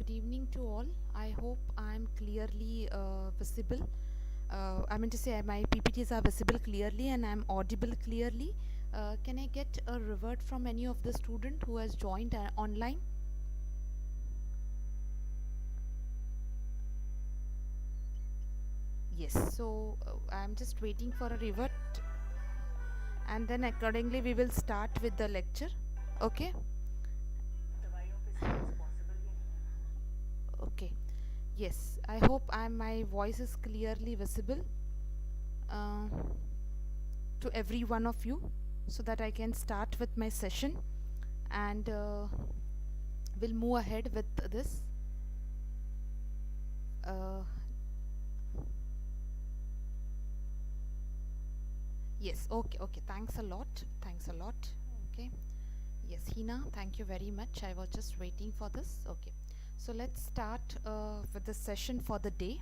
Good evening to all. I hope I'm clearly visible. I mean to say my PPTs are visible clearly and I'm audible clearly. Can I get a revert from any of the student who has joined online? Yes, so I'm just waiting for a revert and then accordingly we will start with the lecture. Okay? Okay. Yes, I hope my voice is clearly visible uh, to every one of you so that I can start with my session and we'll move ahead with this. Uh, yes, okay. Thanks a lot. Thanks a lot. Okay. Yes, Hina, thank you very much. I was just waiting for this. Okay. So let's start with the session for the day.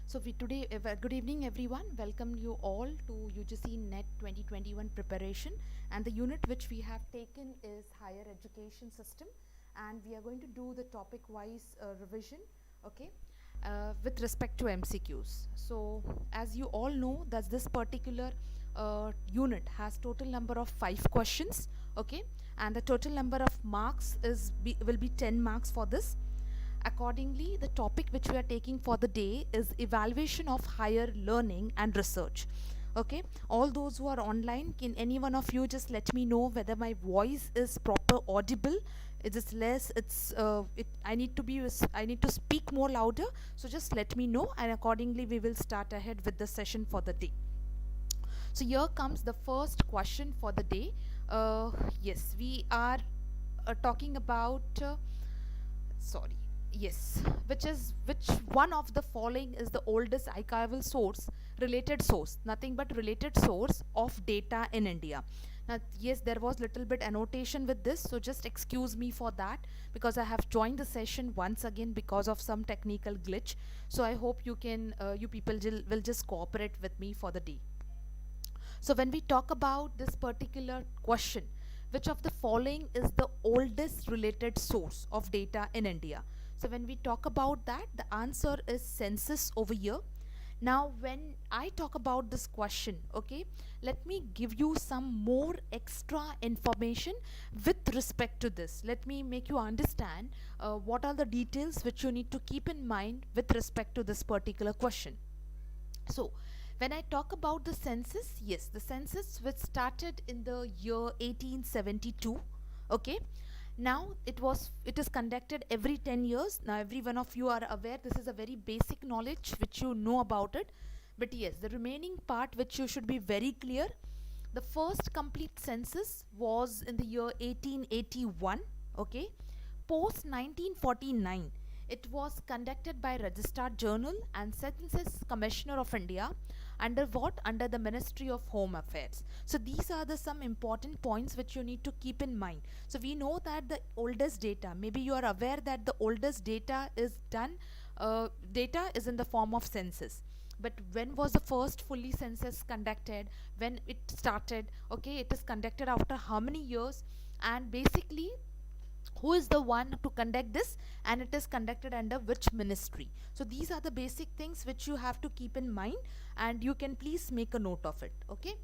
So good evening everyone. Welcome you all to UGC NET 2021 preparation, and the unit which we have taken is higher education system, and we are going to do the topic wise revision, okay, with respect to MCQs. So as you all know that this particular unit has total number of 5 questions, okay, and the total number of marks will be 10 marks for this. Accordingly, the topic which we are taking for the day is evaluation of higher learning and research. Okay, all those who are online, can any one of you just let me know whether my voice is proper audible? It is less, I need to speak more louder, so just let me know, and accordingly we will start ahead with the session for the day. So here comes the first question for the day. Yes, we are talking about sorry, yes, which one of the following is the oldest archival source, related source, nothing but related source of data in India. Now yes, there was little bit annotation with this, so just excuse me for that, because I have joined the session once again because of some technical glitch. So I hope you people will just cooperate with me for the day. So when we talk about this particular question, which of the following is the oldest related source of data in India? So when we talk about that, the answer is census over here. Now when I talk about this question, okay, let me give you some more extra information with respect to this. Let me make you understand what are the details which you need to keep in mind with respect to this particular question. So when I talk about the census, yes, the census which started in the year 1872, okay. Now it is conducted every 10 years. Now every one of you are aware, this is a very basic knowledge which you know about it. But yes, the remaining part which you should be very clear, the first complete census was in the year 1881, okay. Post 1949, it was conducted by Registrar Journal and Census Commissioner of India under what? Under the Ministry of Home Affairs. So these are the some important points which you need to keep in mind. So we know that the oldest data, maybe you are aware that the oldest data is in the form of census. But when was the first fully census conducted? When it started? Okay, it is conducted after how many years? And basically, who is the one to conduct this, and it is conducted under which ministry? So these are the basic things which you have to keep in mind, and you can please make a note of it. Okay,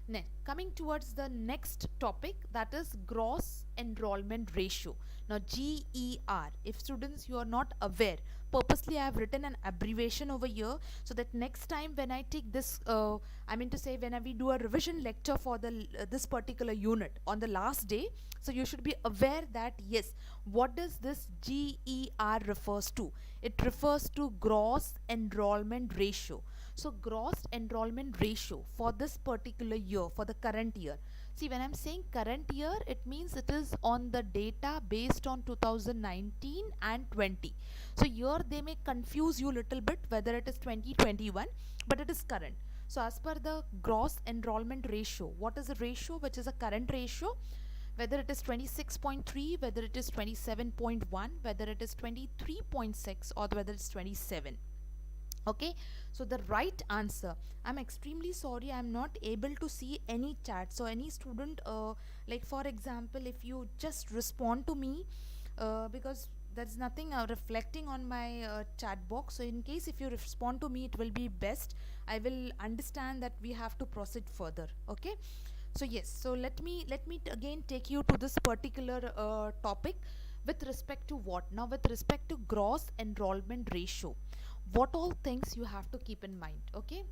now coming towards the next topic, that is gross enrollment ratio. Now GER, if students you are not aware, purposely I have written an abbreviation over here so that next time when I take this I mean to say when we do a revision lecture for the this particular unit on the last day, so you should be aware that yes, what does this GER refers to? It refers to gross enrollment ratio. So gross enrollment ratio for this particular year, for the current year. See, when I'm saying current year, it means it is on the data based on 2019 and 20. So here they may confuse you a little bit whether it is 2021, but it is current. So as per the gross enrollment ratio, what is the ratio which is a current ratio? Whether it is 26.3, whether it is 27.1, whether it is 23.6, or whether it's 27. Okay, so the right answer, I'm extremely sorry, I'm not able to see any chat. So any student, like for example, if you just respond to me, because there's nothing reflecting on my chat box. So in case if you respond to me, it will be best. I will understand that we have to proceed further. Okay. So yes. So let me again take you to this particular topic with respect to what now with respect to gross enrollment ratio. What all things you have to keep in mind. Okay.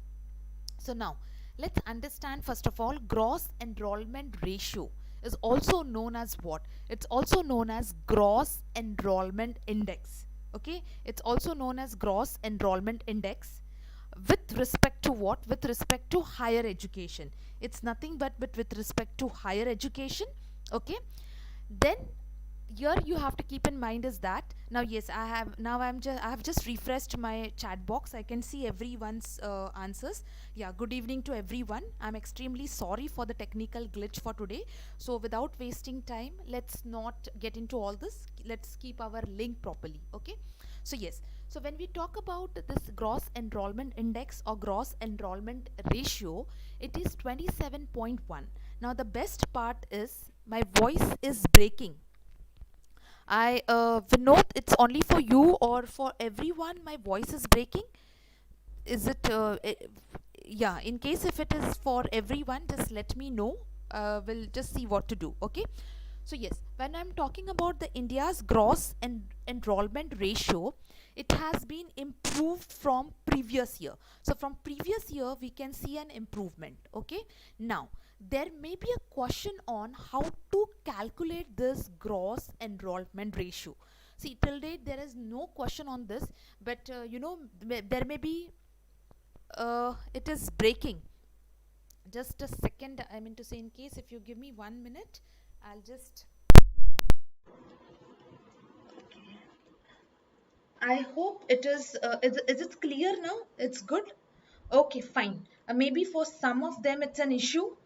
So now let's understand first of all gross enrollment ratio is also known as what? It's also known as gross enrollment index. Okay, it's also known as gross enrollment index with respect to what? With respect to higher education. It's nothing but with respect to higher education. Okay, then here you have to keep in mind is that now yes I have just refreshed my chat box. I can see everyone's answers. Yeah, good evening to everyone. I'm extremely sorry for the technical glitch for today. So without wasting time, let's not get into all this. Let's keep our link properly. Okay, so yes, so when we talk about this gross enrollment index or gross enrollment ratio, it is 27.1. Now the best part is my voice is breaking. Vinod, it's only for you or for everyone my voice is breaking? Is it, yeah, in case if it is for everyone, just let me know. We'll just see what to do, okay? So yes, when I'm talking about the India's gross enrollment ratio, it has been improved from previous year. So from previous year, we can see an improvement, okay? Now, there may be a question on how to calculate this gross enrollment ratio. See, till date, there is no question on this, but there may be, it is breaking. Just a second, I mean to say, in case if you give me 1 minute, I'll just. I hope it is it clear now? It's good? Okay, fine. Maybe for some of them it's an issue.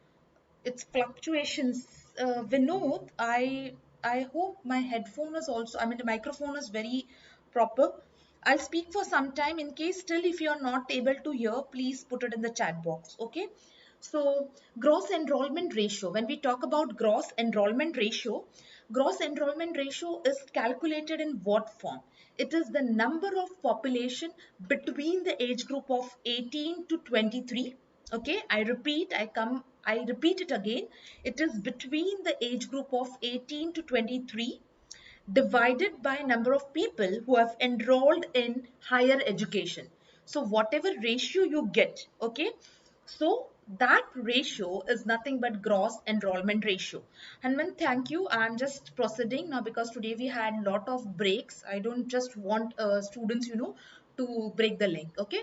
It's fluctuations. Vinod, I hope my headphone is also, I mean the microphone is very proper. I'll speak for some time. In case still if you're not able to hear, please put it in the chat box. Okay. So gross enrollment ratio, when we talk about gross enrollment ratio is calculated in what form? It is the number of population between the age group of 18 to 23. Okay, I repeat it again. It is between the age group of 18 to 23 divided by number of people who have enrolled in higher education. So whatever ratio you get, okay, so that ratio is nothing but gross enrollment ratio. Hanman, thank you. I'm just proceeding now because today we had a lot of breaks. I don't just want students, to break the link. Okay.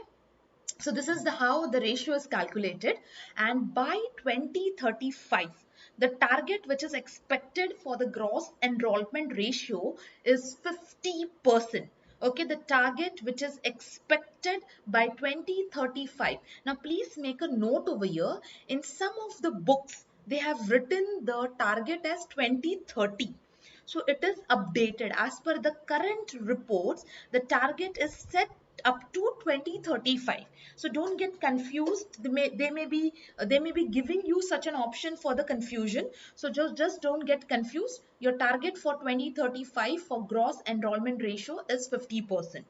So this is how the ratio is calculated, and by 2035 the target which is expected for the gross enrollment ratio is 50%. Okay, the target which is expected by 2035. Now please make a note over here. In some of the books they have written the target as 2030. So it is updated as per the current reports. The target is set up to 2035. So don't get confused. They may be giving you such an option for the confusion. So just don't get confused. Your target for 2035 for gross enrollment ratio is 50%.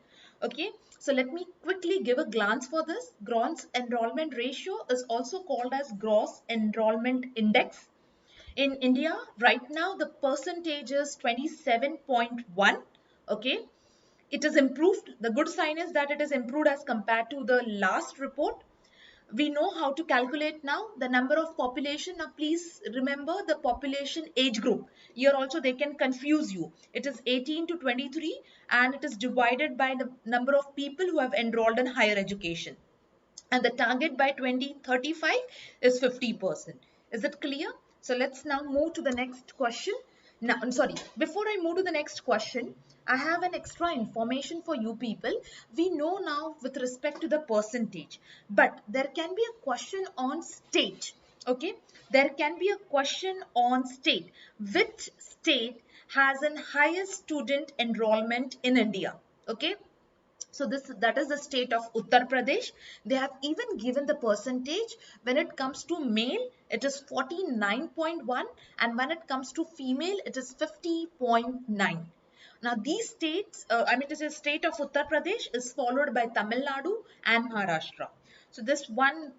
Okay, so let me quickly give a glance for this. Gross enrollment ratio is also called as gross enrollment index. In India, right now, the percentage is 27.1. Okay. It is improved. The good sign is that it is improved as compared to the last report. We know how to calculate now the number of population. Now, please remember the population age group. Here also they can confuse you. It is 18 to 23 and it is divided by the number of people who have enrolled in higher education, and the target by 2035 is 50%. Is it clear? So let's now move to the next question. Now, I'm sorry, before I move to the next question, I have an extra information for you people. We know now with respect to the percentage, but there can be a question on state. Okay, there can be a question on state. Which state has an highest student enrollment in India? Okay, so that is the state of Uttar Pradesh. They have even given the percentage. When it comes to male, it is 49.1, and when it comes to female, it is 50.9. Now these states, the state of Uttar Pradesh is followed by Tamil Nadu and Maharashtra. So this one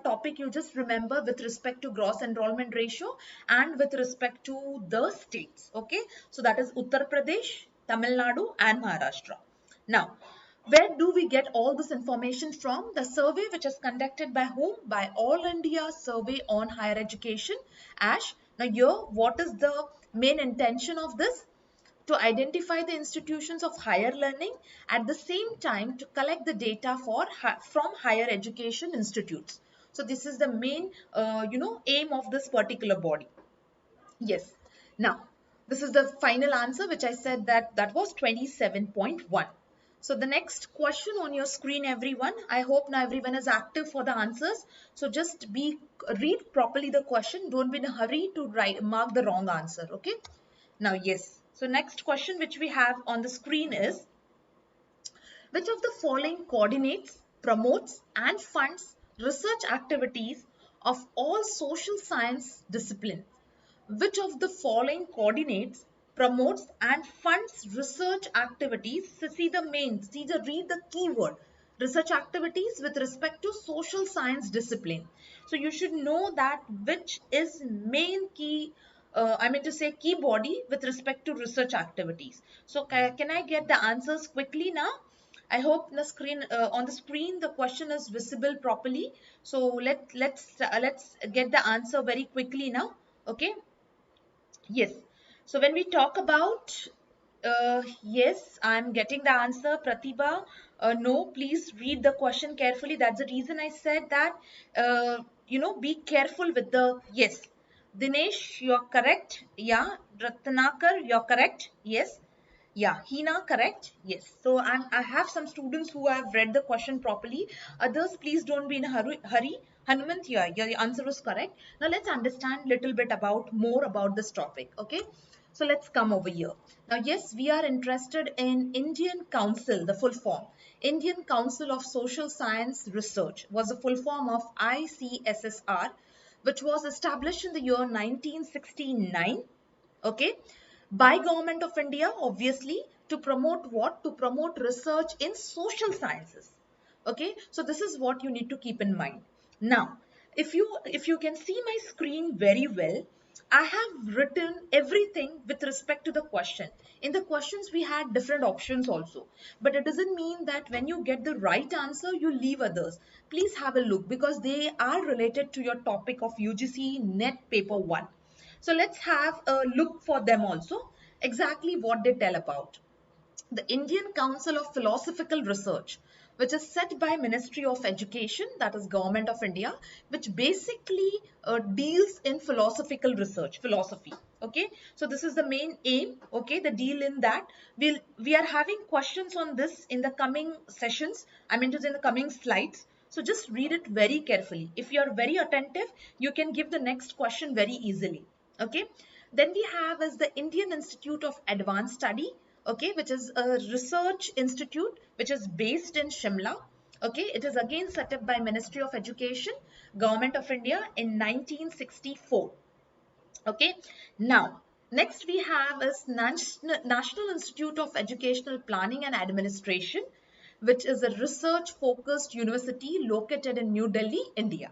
topic you just remember with respect to gross enrollment ratio and with respect to the states. Okay, so that is Uttar Pradesh, Tamil Nadu, and Maharashtra. Now, where do we get all this information from? The survey which is conducted by whom? By All India Survey on Higher Education, ASH. Now here, what is the main intention of this? To identify the institutions of higher learning, at the same time to collect the data from higher education institutes. So this is the main aim of this particular body. Yes. Now, this is the final answer, which I said that was 27.1. So the next question on your screen, everyone. I hope now everyone is active for the answers. So just read properly the question. Don't be in a hurry to mark the wrong answer. Okay. Now, yes. So next question which we have on the screen is, which of the following coordinates, promotes and funds research activities of all social science disciplines? Which of the following coordinates, promotes and funds research activities? So see the main, read the keyword, research activities with respect to social science discipline. So you should know that which is main key, key body with respect to research activities. So can I get the answers quickly now? I hope the screen on the screen the question is visible properly. So let's get the answer very quickly now. Okay. Yes. So when we talk about, yes, I'm getting the answer, Pratibha. No, please read the question carefully. That's the reason I said that, be careful with the, yes. Dinesh, you're correct. Yeah. Ratnakar, you're correct. Yes. Yeah, Hina, correct. Yes. So I have some students who have read the question properly. Others, please don't be in a hurry. Hanumant, yeah, your answer was correct. Now let's understand little bit more about this topic. Okay. So let's come over here. Now, yes, we are interested in Indian Council, the full form. Indian Council of Social Science Research was the full form of ICSSR, which was established in the year 1969. Okay, by Government of India, obviously, to promote what? To promote research in social sciences. Okay, so this is what you need to keep in mind. Now, if you can see my screen very well, I have written everything with respect to the question. In the questions, we had different options also, but it doesn't mean that when you get the right answer, you leave others. Please have a look because they are related to your topic of UGC Net Paper 1. So let's have a look for them also, exactly what they tell about. The Indian Council of Philosophical Research, which is set by Ministry of Education, that is Government of India, which basically deals in philosophical research, philosophy. Okay, so this is the main aim. Okay, the deal in that we are having questions on this in the coming sessions. In the coming slides. So just read it very carefully. If you are very attentive, you can give the next question very easily. Okay. Then we have is the Indian Institute of Advanced Study, okay, which is a research institute which is based in Shimla. Okay, it is again set up by Ministry of Education, Government of India in 1964. Okay, now next we have is National Institute of Educational Planning and Administration, which is a research focused university located in New Delhi, India.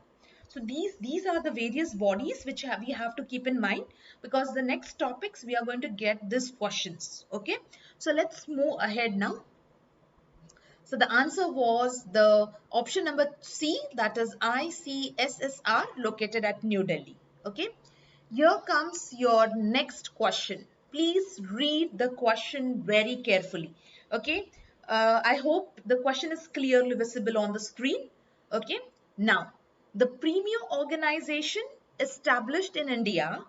So these are the various bodies which we have to keep in mind, because the next topics we are going to get these questions. Okay, so let's move ahead now. So the answer was the option number C, that is ICSSR, located at New Delhi. Okay. Here comes your next question. Please read the question very carefully. Okay. I hope the question is clearly visible on the screen. Okay. Now, the premier organization established in India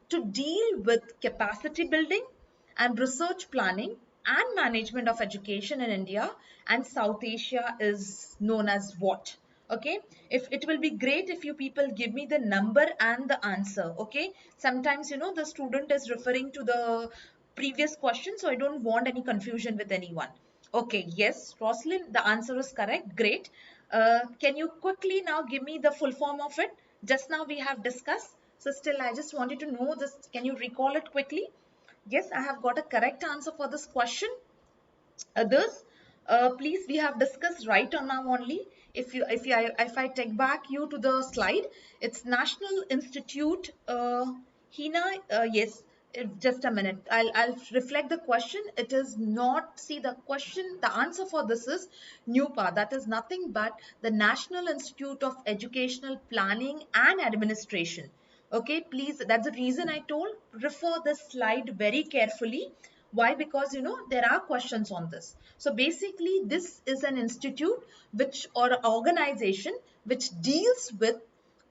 to deal with capacity building and research planning and management of education in India and South Asia is known as what? Okay, if it will be great if you people give me the number and the answer. Okay, sometimes the student is referring to the previous question, so I don't want any confusion with anyone. Okay, yes, Roslyn, the answer is correct. Great. Can you quickly now give me the full form of it? Just now we have discussed, so still I just wanted to know this. Can you recall it quickly? Yes, I have got a correct answer for this question. Others, please, we have discussed right on now only. If I take back you to the slide, it's National Institute. Hina, yes. Just a minute. I'll reflect the question. It is not. See the question. The answer for this is NUPA. That is nothing but the National Institute of Educational Planning and Administration. Okay, please. That's the reason I told. Refer this slide very carefully. Why? Because there are questions on this. So basically this is an institute which or organization which deals with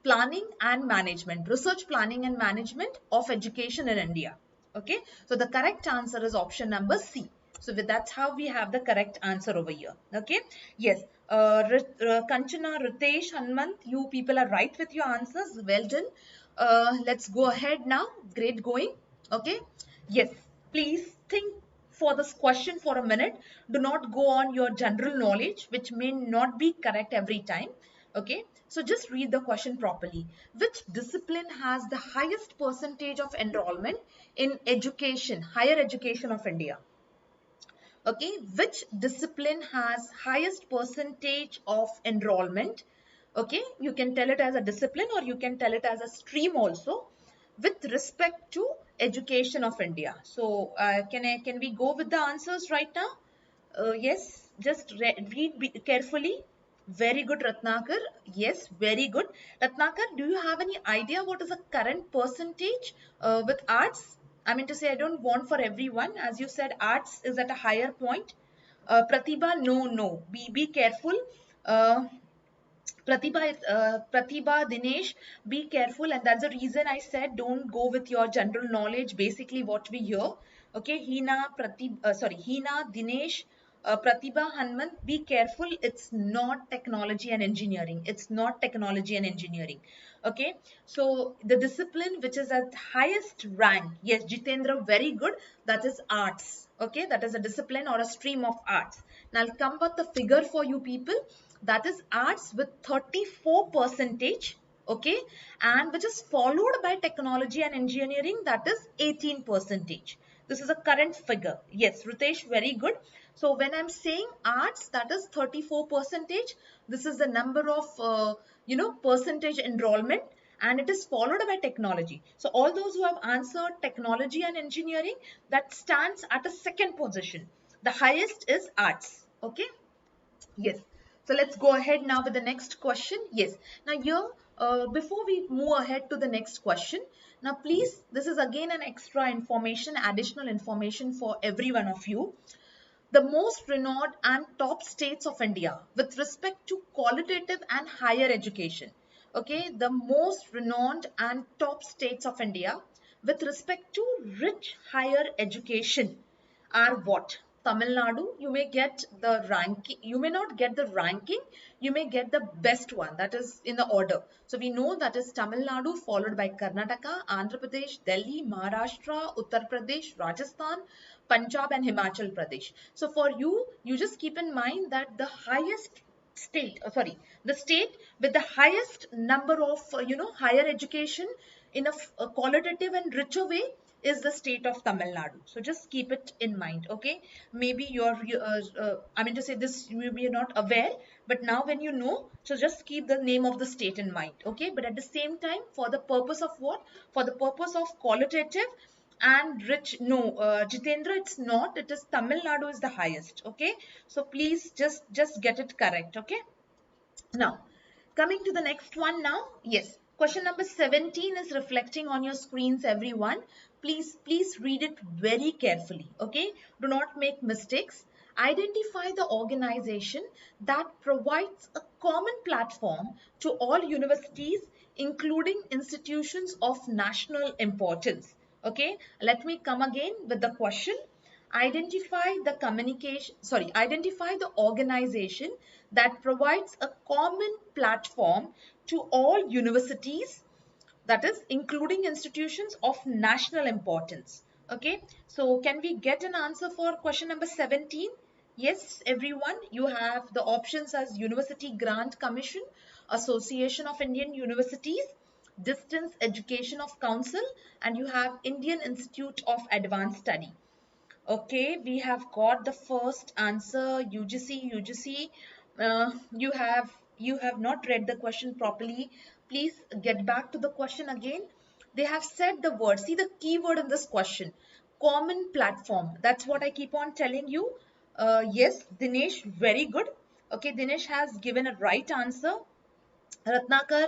planning and management, research planning and management of education in India. Okay, so the correct answer is option number C. So that's how we have the correct answer over here. Okay, yes. Kanchana, Ritesh, Hanmant, you people are right with your answers. Well done. Let's go ahead now. Great going. Okay. Yes. Please think for this question for a minute. Do not go on your general knowledge, which may not be correct every time. Okay. So just read the question properly. Which discipline has the highest percentage of enrollment in education, higher education of India? Okay, which discipline has highest percentage of enrollment? Okay, you can tell it as a discipline or you can tell it as a stream also with respect to education of India. So can we go with the answers right now? Yes, just read carefully. Very good, Ratnakar. Yes, very good. Ratnakar, do you have any idea what is the current percentage with arts? I mean to say, I don't want for everyone. As you said, arts is at a higher point. Pratibha, no, no. Be careful. Uh, Pratibha, Dinesh, be careful, and that's the reason I said don't go with your general knowledge. Basically, what we hear, okay? Hina, Dinesh, Pratibha, Hanman, be careful. It's not technology and engineering. It's not technology and engineering. Okay, so the discipline which is at highest rank, yes, Jitendra, very good. That is arts. Okay, that is a discipline or a stream of arts. Now I'll come with the figure for you people. That is arts with 34 percentage. Okay, and which is followed by technology and engineering, that is 18 percentage. This is a current figure. Yes, Ritesh, very good. So when I'm saying arts, that is 34 percentage. This is the number of percentage enrollment, and it is followed by technology. So all those who have answered technology and engineering, that stands at a second position. The highest is arts. Okay. Yes. So let's go ahead now with the next question. Yes. Now here, before we move ahead to the next question, now please, this is again an extra information, additional information for every one of you. The most renowned and top states of India with respect to qualitative and higher education. Okay, the most renowned and top states of India with respect to rich higher education are what? Tamil Nadu, you may get the ranking, you may not get the ranking, you may get the best one, that is in the order. So we know that is Tamil Nadu, followed by Karnataka, Andhra Pradesh, Delhi, Maharashtra, Uttar Pradesh, Rajasthan, Punjab, and Himachal Pradesh. So for you, you just keep in mind that the highest the state with the highest number of higher education in a qualitative and richer way is the state of Tamil Nadu. So just keep it in mind. Okay, maybe I mean to say this, maybe you're not aware, but now when you know, so just keep the name of the state in mind. Okay, but at the same time, for the purpose of what? For the purpose of qualitative and rich, no, Jitendra, it's not. It is Tamil Nadu is the highest. Okay, so please just get it correct. Okay. Now, coming to the next one now. Yes, question number 17 is reflecting on your screens, everyone. Please read it very carefully, okay? Do not make mistakes. Identify the organization that provides a common platform to all universities, including institutions of national importance. Okay, let me come again with the question. Identify the organization that provides a common platform to all universities, that is including institutions of national importance. Okay, so can we get an answer for question number 17? Yes, everyone, you have the options as University Grant Commission, Association of Indian Universities, Distance Education of Council, and you have Indian Institute of Advanced Study. Okay, we have got the first answer. UGC. You have not read the question properly. Please get back to the question again. They have said the word. See the keyword in this question. Common platform. That's what I keep on telling you. Yes, Dinesh, very good. Okay, Dinesh has given a right answer. Ratnakar,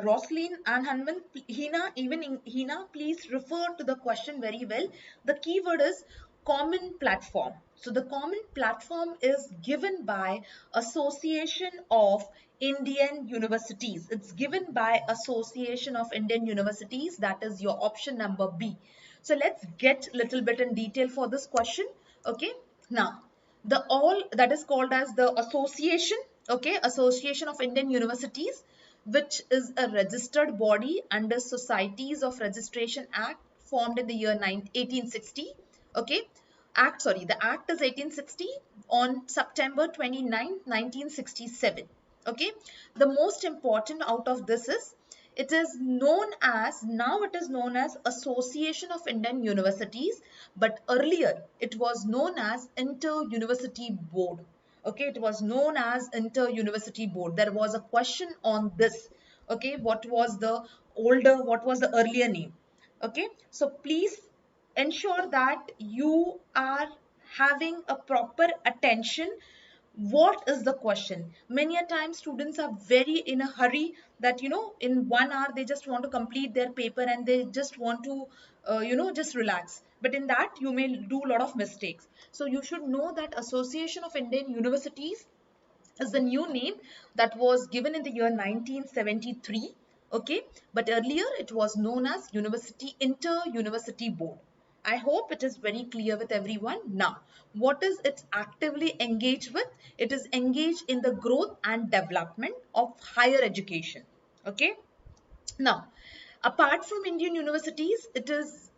Roslyn, and Hanman, Hina, even in Hina, please refer to the question very well. The keyword is common platform. So the common platform is given by Association of Indian Universities. It's given by Association of Indian Universities. That is your option number B. So let's get a little bit in detail for this question. Okay. Now, the all that is called as the association, okay, Association of Indian Universities, which is a registered body under Societies of Registration Act formed in the year 1860. Okay, the act is 1860 on September 29, 1967. Okay, the most important out of this is it is known as, now it is known as Association of Indian Universities, but earlier it was known as Inter-University Board. Okay, it was known as Inter-University Board. There was a question on this. Okay, what was the earlier name? Okay, so please ensure that you are having a proper attention. What is the question? Many a time students are very in a hurry that in 1 hour they just want to complete their paper and they just want to just relax, but in that you may do a lot of mistakes. So you should know that Association of Indian Universities is the new name that was given in the year 1973. Okay, but earlier it was known as Inter-University Board. I hope it is very clear with everyone. Now, what is it actively engaged with? It is engaged in the growth and development of higher education. Okay, now, apart from Indian universities, it is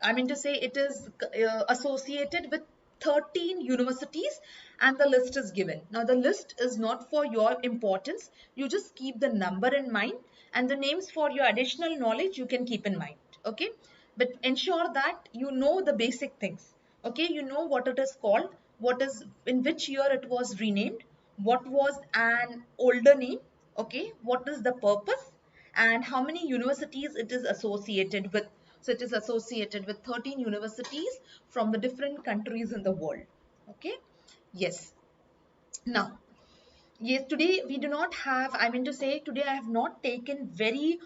associated with 13 universities, and the list is given. Now, the list is not for your importance. You just keep the number in mind, and the names for your additional knowledge you can keep in mind. Okay, but ensure that you know the basic things. Okay, you know what it is called, what is in which year it was renamed, what was an older name, okay, what is the purpose, and how many universities it is associated with. So it is associated with 13 universities from the different countries in the world. Okay, yes. Now, yes, today we do not have, today I have not taken very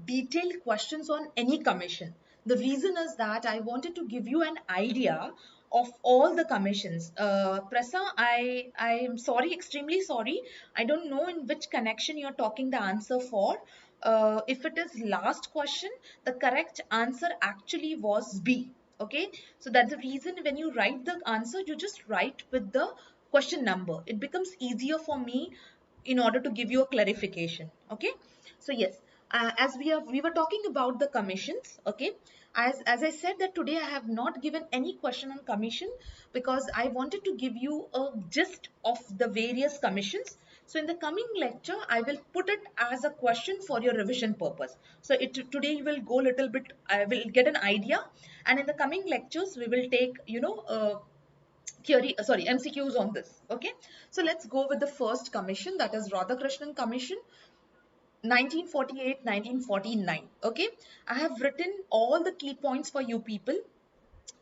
detailed questions on any commission. The reason is that I wanted to give you an idea of all the commissions. Prasa, I am sorry, extremely sorry. I don't know in which connection you're talking the answer for. If it is last question, the correct answer actually was B. Okay, so that's the reason when you write the answer, you just write with the question number. It becomes easier for me in order to give you a clarification. Okay, so yes, as we were talking about the commissions. Okay, as I said that today I have not given any question on commission because I wanted to give you a gist of the various commissions. So in the coming lecture, I will put it as a question for your revision purpose. So today you will go a little bit, I will get an idea, and in the coming lectures we will take MCQs on this. Okay, so let's go with the first commission, that is Radhakrishnan Commission, 1948 1949. Okay, I have written all the key points for you people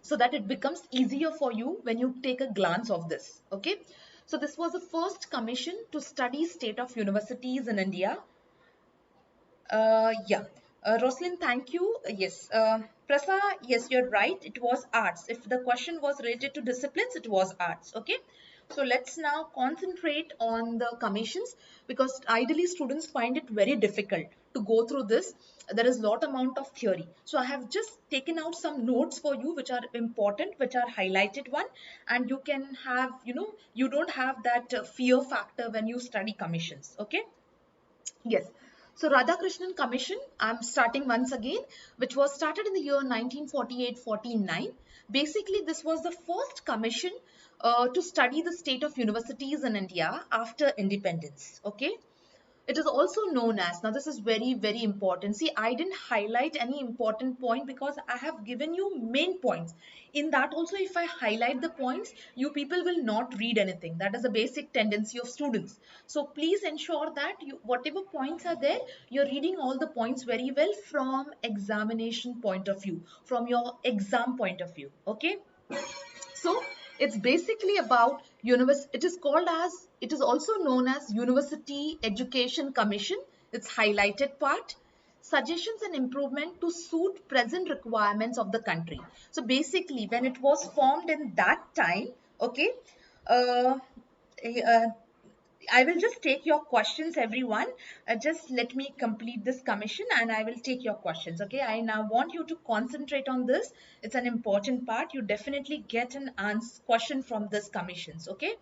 so that it becomes easier for you when you take a glance of this. Okay, so this was the first commission to study state of universities in India. Yeah. Roslyn, thank you. Yes. Prasa, yes, you're right. It was arts. If the question was related to disciplines, it was arts. Okay. So let's now concentrate on the commissions because ideally students find it very difficult to go through this. There is a lot amount of theory. So I have just taken out some notes for you which are important, which are highlighted one, and you can have, you don't have that fear factor when you study commissions. Okay. Yes. So Radhakrishnan Commission, I'm starting once again, which was started in the year 1948-49. Basically, this was the first commission to study the state of universities in India after independence. Okay. It is also known as, now this is very, very important. See, I didn't highlight any important point because I have given you main points. In that also, if I highlight the points, you people will not read anything. That is a basic tendency of students. So please ensure that you, whatever points are there, you're reading all the points very well from examination point of view, from your exam point of view. Okay. So it's basically about university. It is called as, it is also known as University Education Commission. It's highlighted part. Suggestions and improvement to suit present requirements of the country. So basically, when it was formed in that time, okay, uh, uh, I will just take your questions, everyone. Just let me complete this commission and I will take your questions. Okay. I now want you to concentrate on this. It's an important part. You definitely get an answer question from this commissions. Okay.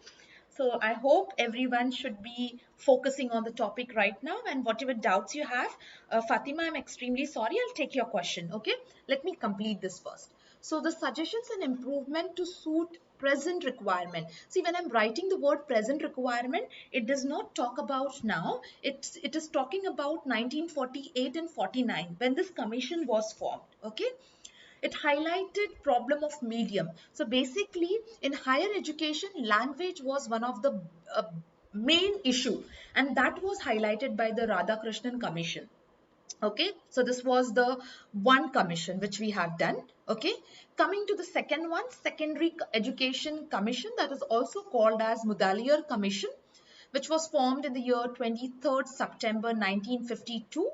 So I hope everyone should be focusing on the topic right now, and whatever doubts you have, Fatima, I'm extremely sorry. I'll take your question. Okay. Let me complete this first. So the suggestions and improvement to suit present requirement. See, when I'm writing the word present requirement, it does not talk about now. It is talking about 1948 and 49 when this commission was formed. Okay. It highlighted problem of medium. So basically, in higher education, language was one of the main issue, and that was highlighted by the Radhakrishnan Commission. Okay, so this was the one commission which we have done. Okay, coming to the second one, Secondary Education Commission, that is also called as Mudaliar Commission, which was formed in the year 23rd September 1952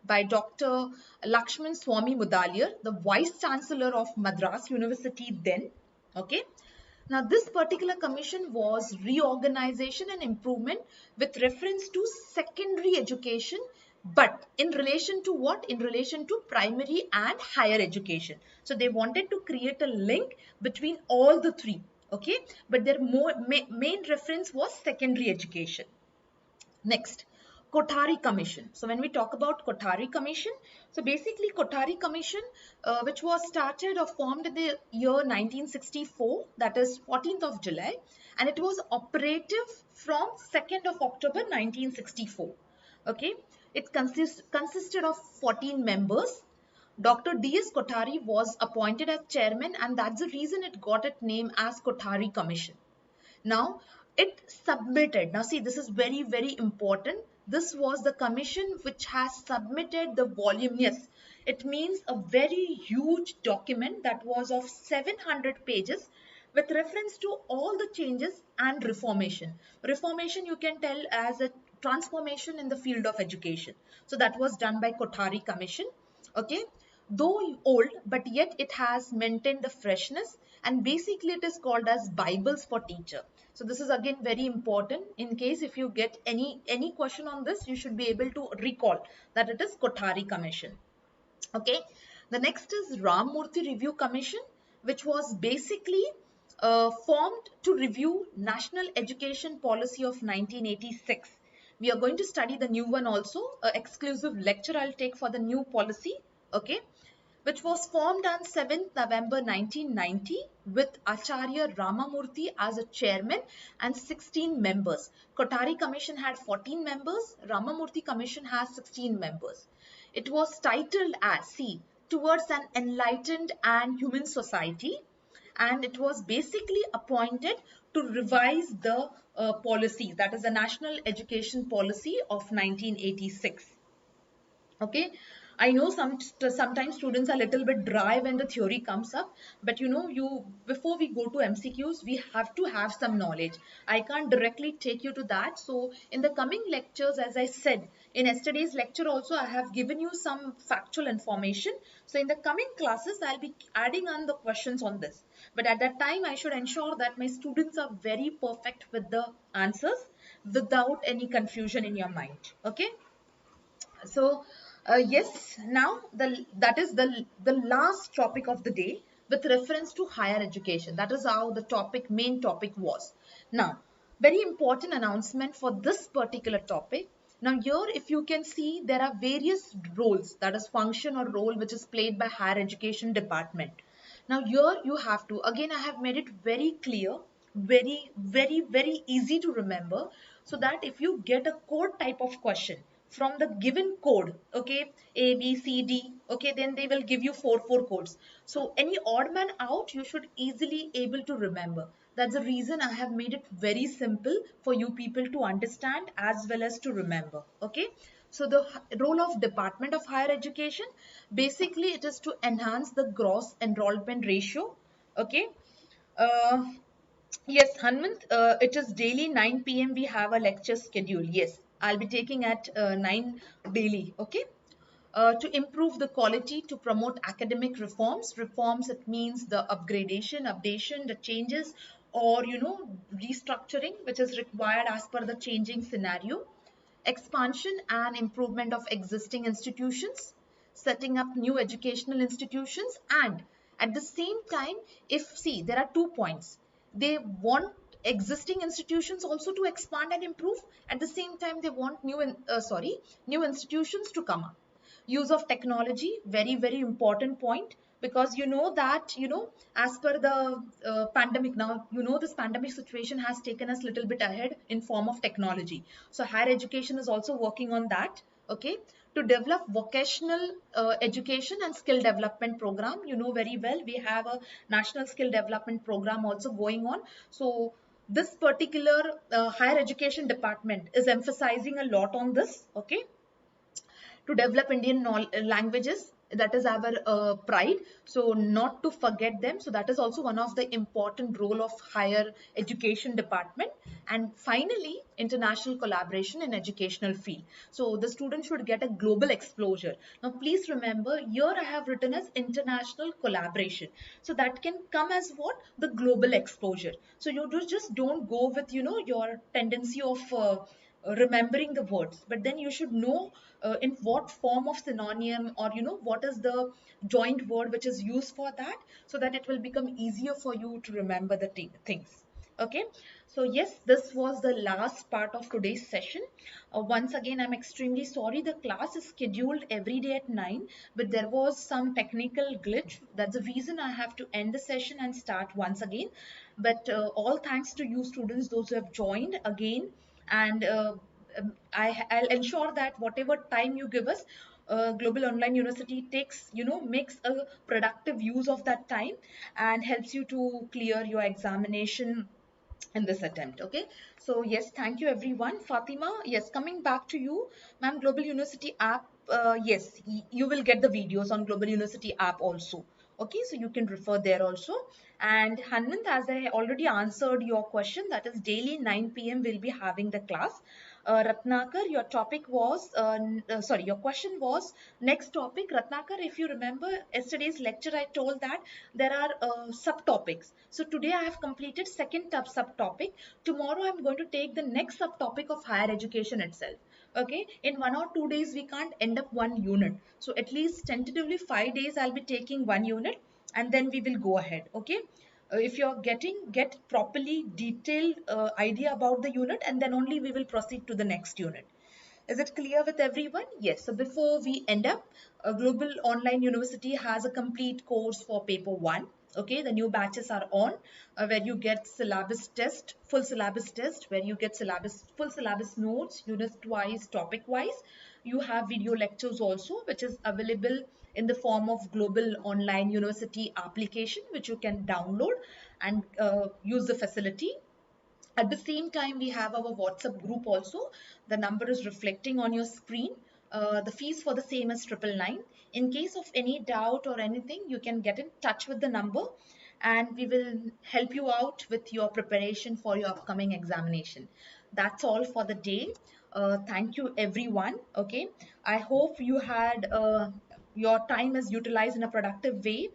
by Dr. Lakshman Swami Mudaliar, the Vice Chancellor of Madras University then. Okay. Now, this particular commission was reorganization and improvement with reference to secondary education, but in relation to what? In relation to primary and higher education. So they wanted to create a link between all the three. Okay, but their main reference was secondary education. Next, Kothari Commission. So when we talk about Kothari Commission, so basically Kothari Commission, which was started or formed in the year 1964, that is 14th of July, and it was operative from 2nd of October 1964. Okay, it consisted of 14 members. Dr. D.S. Kothari was appointed as chairman, and that's the reason it got its name as Kothari Commission. Now, it submitted. Now, see, this is very, very important. This was the commission which has submitted the volume. Yes, it means a very huge document that was of 700 pages with reference to all the changes and reformation. Reformation, you can tell as a transformation in the field of education. So that was done by Kothari Commission. Okay, though old, but yet it has maintained the freshness, and basically it is called as Bibles for teacher. So this is again very important. In case if you get any question on this, you should be able to recall that it is Kothari Commission. Okay, the next is Ram Murthy Review Commission, which was basically formed to review National Education Policy of 1986. We are going to study the new one also. Exclusive lecture I'll take for the new policy. Okay, which was formed on 7th November 1990 with Acharya Ramamurthy as a chairman and 16 members. Kothari Commission had 14 members. Ramamurthy Commission has 16 members. It was titled as, see, Towards an Enlightened and Human Society, and it was basically appointed to revise the policies, that is the National Education Policy of 1986. Okay, I know sometimes students are a little bit dry when the theory comes up, but you before we go to MCQs, we have to have some knowledge. I can't directly take you to that. So in the coming lectures, as I said in yesterday's lecture also, I have given you some factual information. So in the coming classes, I'll be adding on the questions on this, but at that time I should ensure that my students are very perfect with the answers without any confusion in your mind. Okay. So yes, now that is the last topic of the day with reference to higher education. That is how the main topic was. Now, very important announcement for this particular topic. Now here, if you can see, there are various roles, that is function or role, which is played by higher education department. Now here you have to, again I have made it very clear very, very, very easy to remember, so that if you get a code type of question from the given code, okay, A, B, C, D, okay, then they will give you four codes. So any odd man out, you should easily able to remember. That's the reason I have made it very simple for you people to understand as well as to remember. Okay. So the role of Department of Higher Education, basically it is to enhance the gross enrollment ratio. Okay. Uh, yes, Hanmant, it is daily 9 p.m. We have a lecture schedule. Yes, I'll be taking at 9 daily. Okay. To improve the quality, to promote academic reforms. Reforms, it means the upgradation, updation, the changes, or restructuring, which is required as per the changing scenario. Expansion and improvement of existing institutions, setting up new educational institutions, and at the same time, if see, there are 2 points. They want existing institutions also to expand and improve. At the same time, they want new institutions to come up. Use of technology, very, very important point, because you know that, as per the pandemic, now this pandemic situation has taken us a little bit ahead in form of technology. So higher education is also working on that. Okay. To develop vocational education and skill development program, you know very well, we have a national skill development program also going on. So this particular higher education department is emphasizing a lot on this. Okay. To develop Indian languages. That is our pride. So not to forget them. So that is also one of the important role of higher education department. And finally, international collaboration in educational field. So the student should get a global exposure. Now, please remember, here I have written as international collaboration. So that can come as what? The global exposure. So you just don't go with, your tendency of remembering the words, but then you should know in what form of synonym, or what is the joint word which is used for that, so that it will become easier for you to remember the things. Okay. So yes, this was the last part of today's session. Once again, I'm extremely sorry, the class is scheduled every day at 9, but there was some technical glitch. That's the reason I have to end the session and start once again. But all thanks to you students, those who have joined again. And I'll ensure that whatever time you give us, Global Online University makes a productive use of that time and helps you to clear your examination in this attempt. Okay. So yes, thank you everyone. Fatima, yes, coming back to you, ma'am. Global University app, yes, you will get the videos on Global University app also. Okay, so you can refer there also. And Hanmant, as I already answered your question, that is daily 9 p.m. we'll be having the class. Ratnakar, your topic was, sorry, your question was next topic. Ratnakar, if you remember yesterday's lecture, I told that there are subtopics. So today I have completed second subtopic. Tomorrow I'm going to take the next subtopic of higher education itself. Okay, in 1 or 2 days we can't end up one unit. So at least tentatively 5 days I'll be taking one unit, and then we will go ahead. Okay. If you're get properly detailed idea about the unit, and then only we will proceed to the next unit. Is it clear with everyone? Yes. So before we end up, Global Online University has a complete course for paper 1. Okay, the new batches are on, where you get syllabus test, full syllabus test, where you get full syllabus notes, unit wise, topic wise. You have video lectures also, which is available in the form of Global Online University application, which you can download and use the facility. At the same time, we have our WhatsApp group also. The number is reflecting on your screen. The fees for the same is 999. In case of any doubt or anything, you can get in touch with the number, and we will help you out with your preparation for your upcoming examination. That's all for the day. Thank you everyone. Okay. I hope you had your time is utilized in a productive way.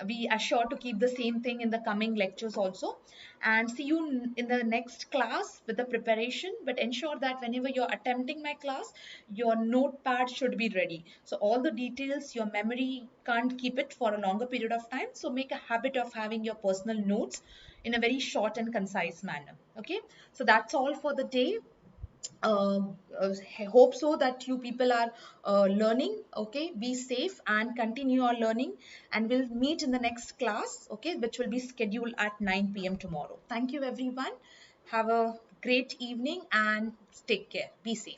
We are sure to keep the same thing in the coming lectures also, and see you in the next class with the preparation. But ensure that whenever you're attempting my class, your notepad should be ready. So all the details, your memory can't keep it for a longer period of time. So make a habit of having your personal notes in a very short and concise manner. Okay. So that's all for the day. uh, hope so that you people are learning. Okay, be safe and continue your learning, and we'll meet in the next class, okay, which will be scheduled at 9 p.m. tomorrow. Thank you everyone. Have a great evening and take care. Be safe.